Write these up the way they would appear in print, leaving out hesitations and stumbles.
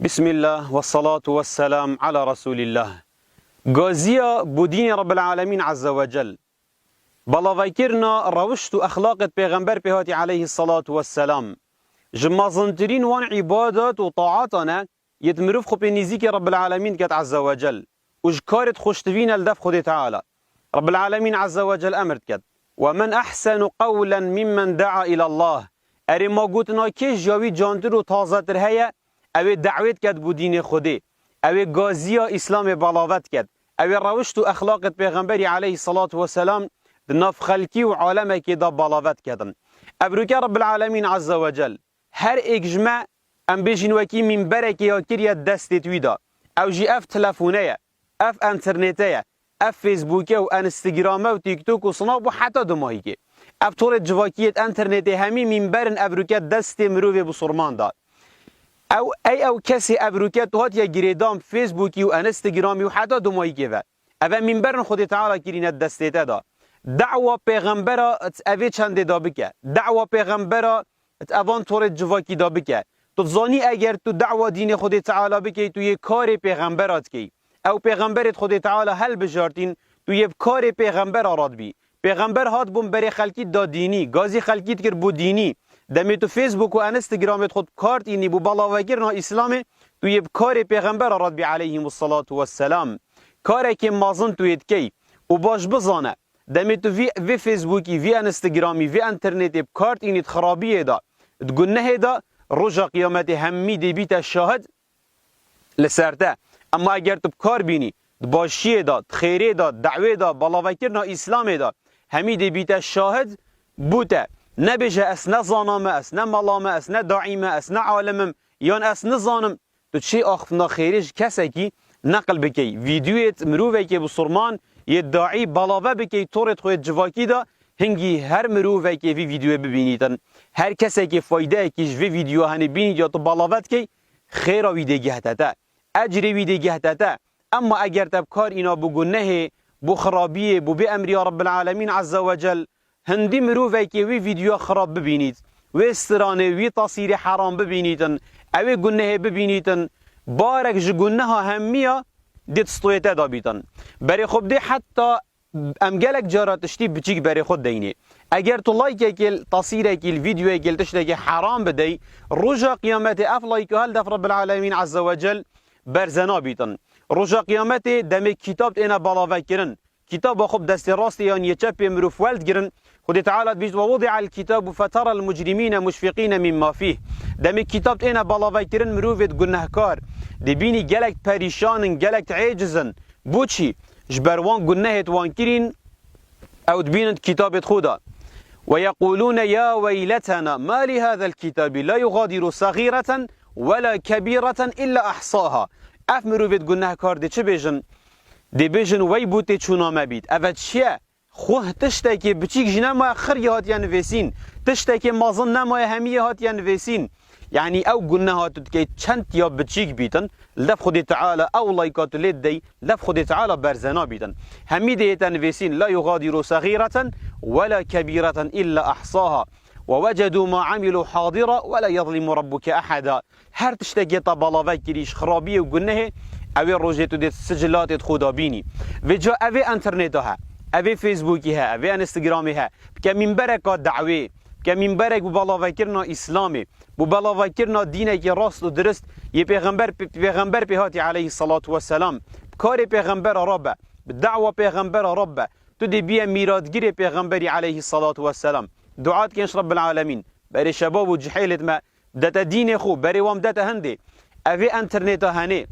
بسم الله والصلاة والسلام على رسول الله. غازية بودين رب العالمين عز وجل. بلاویکرنا روشت و اخلاقت پیغمبر پیهاتی علیه الصلاة والسلام. جمازنترین وان عبادت و طاعاتنا يتمرف خو بنزيك رب العالمين كت عز وجل. وجكارت خوشتفين الدف خد تعالى. رب العالمين عز وجل أمرت كت. ومن أحسن قولا ممن دعا إلى الله. أري ما قلتنا كيش جاوي جانتر و تازتر هيا اوی دعوت کد بو دین خوده اوی گازیا اسلام بلاوت کد اوی روشت و اخلاقت پیغمبری علیه الصلاة والسلام ناف خلکی و عالمه که دا بلاوت کدن ابروک رب العالمین عز وجل هر اجمع ام بیجین وکی من برکی یا کریه دستت ویدا او جی اف تلفونه اف انترنته اف فیسبوکه و انستگرامه و تیک توک و سناب و حتی دماهی که اف طور جواکیت انترنته همی من برن ابروک دست مروی بسرمان داد او کسی ابروکت هات یا گریدام فیسبوکی و انستگرامی و حتی دمایی که و اوه منبرن خود تعالی کرینت دستیت دا دعوه پیغمبره اوه چنده دا بکه دعوه پیغمبره اوان طور جواکی دا بکه تو زانی اگر تو دعوه دین خود تعالی بکی تو یه کار پیغمبرات کی او پیغمبرت خود تعالی هل بجارتین تو یه کار پیغمبر آراد بی پیغمبر هات بوم بری خلکی دا دینی گازی خلکیت کر بو دینی دمی تو فیسبوک و انستگرامت خود کارت اینی بو بلاوگرنا اسلام تو یه کار پیغمبر راد بی علیهم الصلاة والسلام کاری که مازن توید کی و باش بزانه دمی تو وی فیسبوکی وی انستگرامی وی انترنتی کارت اینی خرابیه دا گناه دا رجا قیامت همی دی بیت شاهد لسرته اما اگر تو کار بینی باشیه دا خیره دا دعوه دا بلاوگرنا اسلام دا همی دی بیت شاهد بوته نبیجه اس نزانمه اس نملامه اس نداعیمه اس نعالمم یان اس نزانم تو چی آخفنا خیرش کسی که نقل بکی ویدیویت مروفه که بسرمان یه داعی بلاوه بکی طورت خوی جواکی دا هنگی هر مروفه که وی ویدیو ببینیدن هر کسی که فایده کش وی ویدیو هنی بینید یا تو بلاوت که خیر ویده گهتته اجر ویده گهتته اما اگر تبکار اینا بگنه بو خرابیه بو بی امری رب العالمین عز وجل هندی مروفه که وی ویدیو خراب ببینید و استرانه وی تصویر حرام ببینیدن اوی گناه ببینیدن بارک جو گناه همیا دیت ستویته دا بیتن برای خوب دی حتی امگلک جاراتشتی بچیک برای خود دینه اگر تو لایک کل تصویر کل ویدیو کل تشتی که حرام بدی رجا قیامت اف لایک هل دف رب العالمین عز وجل برزنا بیتن رجا قیامت دم کتاب اینا بلاوه کرن كتاب خب دست راست يعني يتشبه مروف والد جرن خد تعالى بيجد ووضع الكتاب فترى المجرمين مشفقين مما فيه دم الكتاب انا بلاوي كرن مروفت گنهكار دي بيني جلك پريشان جلك عاجزن بوچي جبروان گنهت وان كرين او دبينت كتابت خدا ويقولون يا ويلتنا ما لهذا الكتاب لا يغادر صغيرة ولا كبيرة إلا أحصاها اف مروفت گنهكار دي چه بيجن دی بیشن وی بوده چونامه بید اول چیه؟ خواه تشته که بچیک جنما خری هات نویسین تشته که مازن نمای همیه هات نویسین یعنی او گناه هاتود که چند یا بچیک بیتن لف خود تعالی او لایکات لید دی لف خود تعالی برزنا بیتن همی دیت نویسین لا یغادر صغیرة ولا كبيرة إلا أحصاها ووجدوا ما عملوا حاضرا ولا يظلم ربك أحدا هر تشته که طبالاوه کریش خرابیه و گناه اوی روزیتو دیت سجلات خدا بینی و جا اوی انترنت ها اوی فیسبوکی ها اوی انستگرامی ها که من برکات دعوی که من برک ببلاوه کرنا اسلامی ببلاوه کرنا دینه که راست و درست یه پیغمبر پیهاتی علیه الصلاة والسلام کار پیغمبر ربه دعوه پیغمبر ربه تو دی بیا میرادگیر پیغمبری علیه الصلاة والسلام دعات کنش رب العالمین برای شباب و جحیلت ما دتا دین خوب برای وام دتا هنده اوی انترنت هنه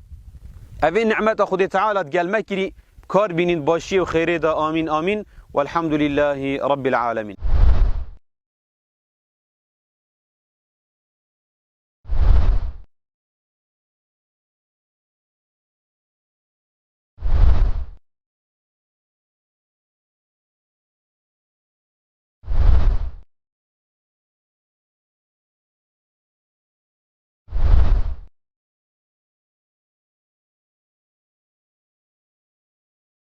اوی نعمت خود تعالی تقال مكري كار بينين باشي وخيري دا آمين آمين والحمد لله رب العالمين.